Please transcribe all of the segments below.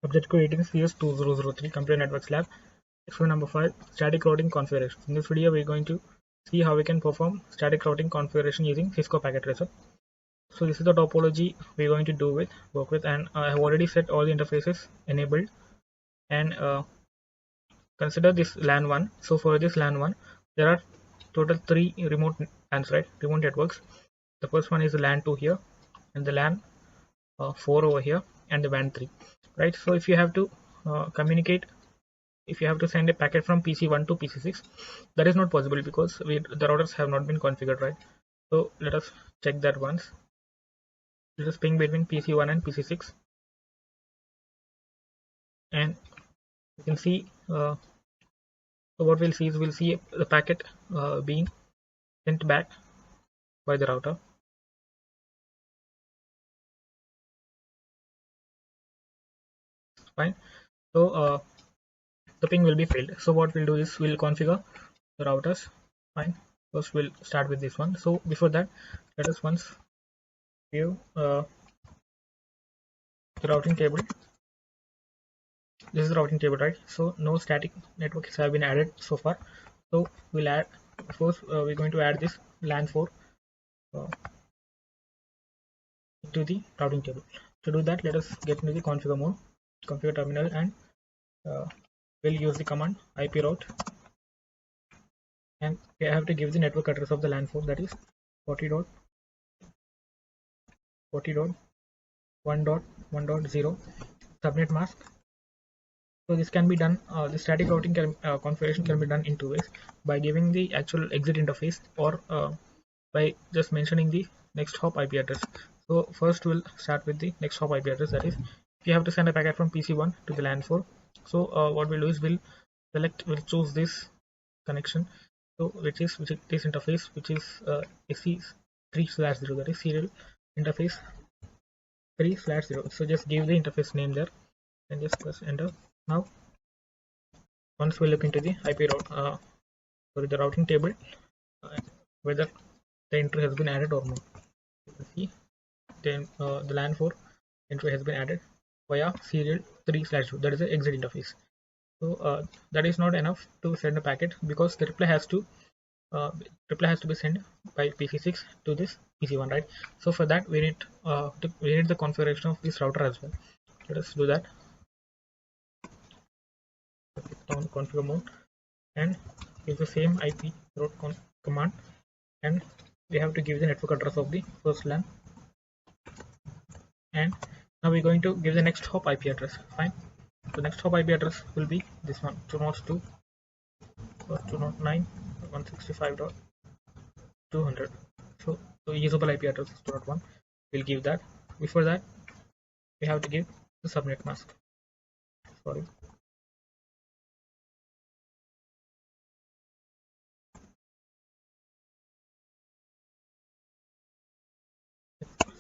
Object creating CS2003 Computer Networks Lab. Experiment number 5, Static Routing Configuration. In this video, we're going to see how we can perform static routing configuration using Cisco Packet Tracer. So this is the topology we're going to work with, and I have already set all the interfaces enabled. And consider this LAN 1. So for this LAN 1, there are total 3 remote LANs, right? Remote networks. The first one is the LAN 2 here, and the LAN 4 over here, and the WAN 3, right? So if you have to communicate, if you have to send a packet from PC1 to PC6, that is not possible because the routers have not been configured, right? So let us check that once. Let us ping between PC1 and PC6, and you can see so what we'll see is the packet being sent back by the router. Fine. So the ping will be failed. So what we'll do is we'll configure the routers. Fine. First we'll start with this one. So before that, let us once view the routing table. This is the routing table, right? So no static networks have been added so far. So we'll add, of course, we're going to add this LAN 4 into the routing table. To do that, let us get into the configure mode, configure terminal, and we'll use the command iproute, and we have to give the network address of the LAN 4, that is 40.40.1.1.0 subnet mask. So this can be done, the static routing configuration can be done in two ways: by giving the actual exit interface, or by just mentioning the next hop IP address. So first we'll start with the next hop IP address, that is if you have to send a packet from PC1 to the LAN 4. So what we'll do is we'll choose this connection, so which is this interface, which is SE3/0, that is serial interface 3/0. So just give the interface name there and just press enter. Now once we look into the the routing table, whether the entry has been added or not, you can see then the LAN 4 entry has been added via serial 3/2, that is the exit interface. So that is not enough to send a packet, because the reply has to be sent by PC6 to this PC1, right? So for that we need the configuration of this router as well. Let us do that. Click on configure mode and use the same IP route command, and we have to give the network address of the first LAN, and now we're going to give the next hop IP address. Fine. The next hop IP address will be this one, 202.165.200. So usable IP address is 201. We'll give that. Before that, we have to give the subnet mask. Sorry.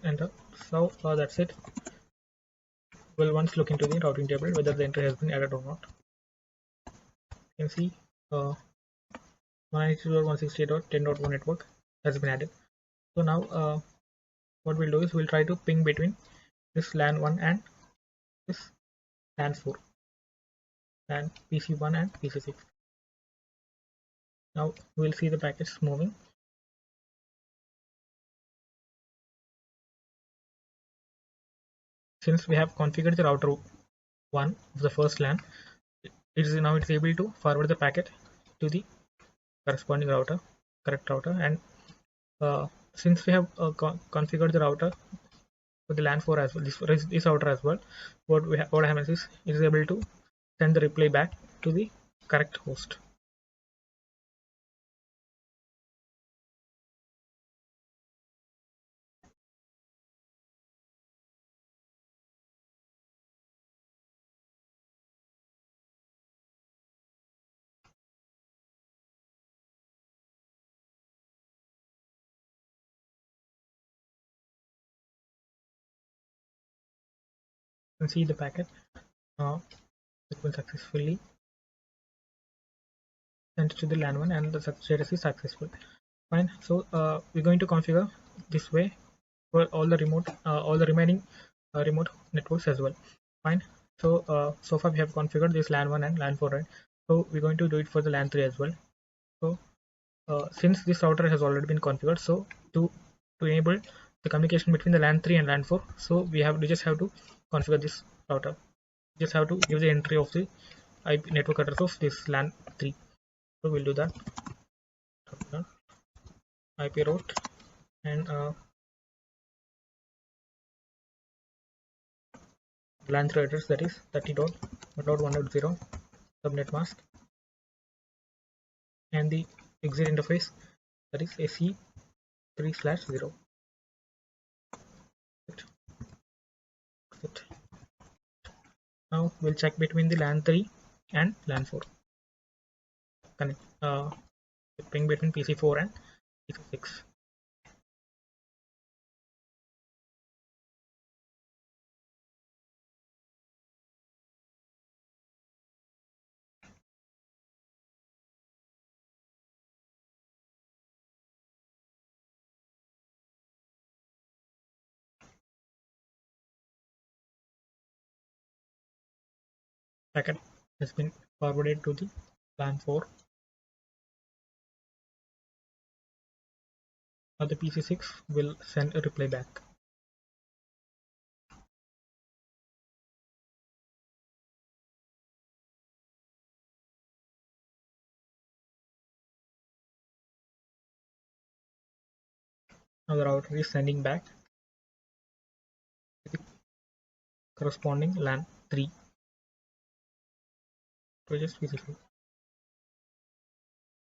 Enter. So that's it. We'll once look into the routing table whether the entry has been added or not. You can see 192.168.10.1 network has been added. So now what we'll do is we'll try to ping between this LAN 1 and this LAN 4 and PC1 and PC6. Now we'll see the packets moving. Since we have configured the router 1 of the first LAN, it's able to forward the packet to the corresponding correct router, and since we have configured the router for the LAN 4 as well, this router as well, what happens is it is able to send the reply back to the correct host. You can see the packet it will successfully sent to the LAN 1 and the status is successful. Fine. So we're going to configure this way for all the remaining remote networks as well. Fine. So far we have configured this LAN 1 and LAN 4, right? So we're going to do it for the LAN 3 as well. So since this router has already been configured, so to enable the communication between the LAN 3 and LAN 4, so we just have to configure this router. Just have to give the entry of the IP network address of this LAN 3. So we'll do that. IP route and LAN 3 address, that is 30.1.1.0 subnet mask, and the exit interface, that is AC3/0. Now we'll check between the LAN 3 and LAN 4. Connect ping between PC4 and PC6. Packet has been forwarded to the LAN 4. Now the PC6 will send a reply back. Now the router is sending back the corresponding LAN 3 to just PC4.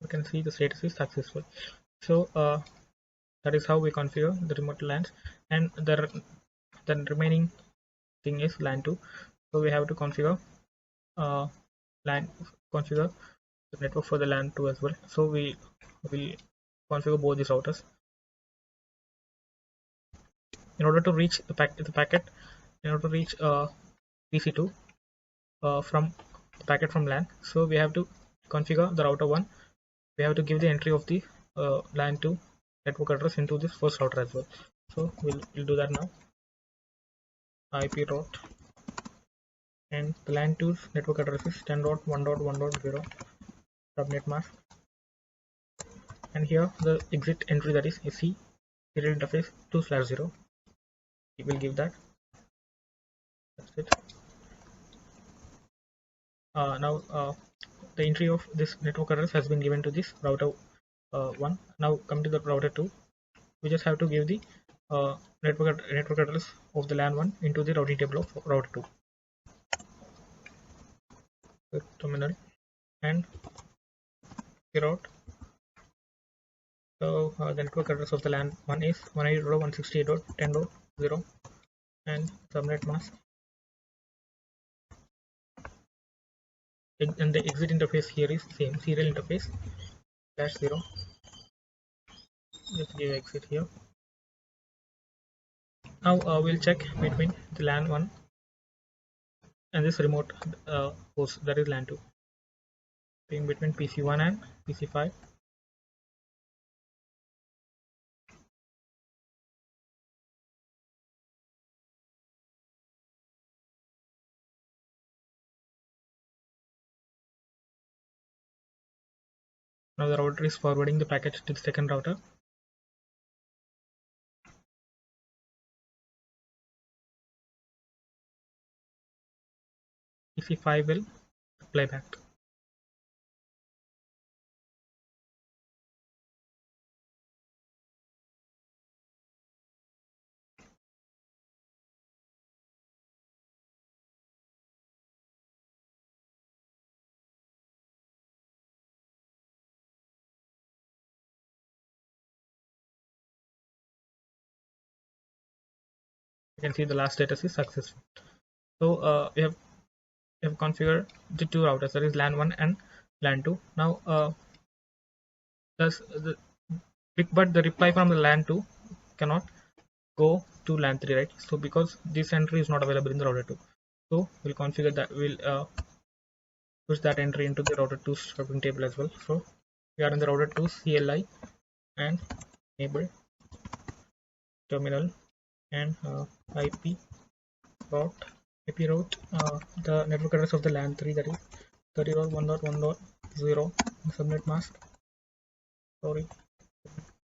You can see the status is successful. So that is how we configure the remote LANs, and the remaining thing is LAN 2. So we have to configure uh, configure the network for the LAN 2 as well. So we will configure both these routers in order to reach the packet in order to reach PC2 from the packet from LAN. So we have to configure the router 1. We have to give the entry of the LAN 2 network address into this first router as well. So we'll do that now. IP route, and the LAN 2's network address is 10.1.1.0 subnet mask, and here the exit entry, that is AC serial interface 2/0. We will give that. That's it. Now the entry of this network address has been given to this router 1. Now come to the router 2. We just have to give the network address of the LAN 1 into the routing table of router 2. The terminal and the route. So the network address of the LAN 1 is 192.168.10.0 and subnet mask, and the exit interface here is same, serial interface /0. Just give exit here. Now we'll check between the LAN 1 and this remote host, that is LAN 2, being between PC1 and PC5. Now the router is forwarding the packet to the second router. PC5 will reply back. You can see the last status is successful. So we have configured the two routers, that is LAN 1 and LAN 2. Now but the reply from the LAN 2 cannot go to LAN 3, right? So because this entry is not available in the router 2, so we'll configure that. We'll push that entry into the router 2's routing table as well. So we are in the router 2 CLI and enable terminal and IP route IP route the network address of the LAN 3, that is 30.1.1.0. Subnet mask, sorry,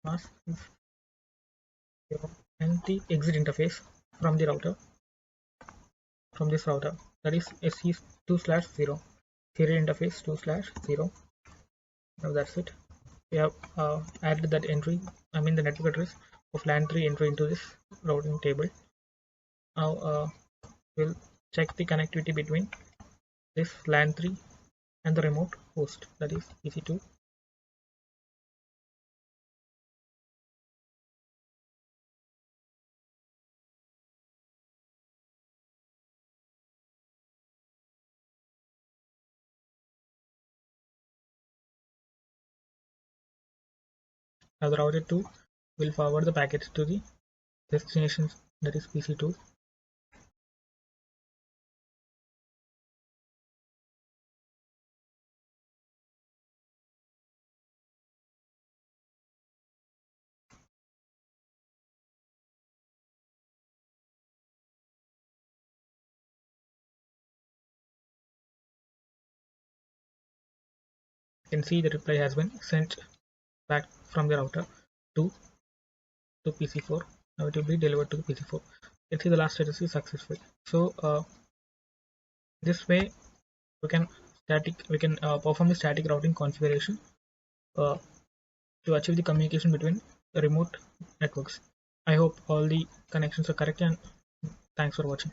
mask is 0, and the exit interface from the router, from this router, that is SE2/0, serial interface 2/0. Now that's it. We have added that entry, I mean the network address of LAN 3 entry into this routing table. Now we'll check the connectivity between this LAN 3 and the remote host, that is PC2. Now the router 2 will forward the packets to the destination, that is PC2. You can see the reply has been sent back from the router 2 to PC4. Now it will be delivered to the PC4. You can see the last status is successful. So this way we can perform the static routing configuration uh, to achieve the communication between the remote networks. I hope all the connections are correct, and thanks for watching.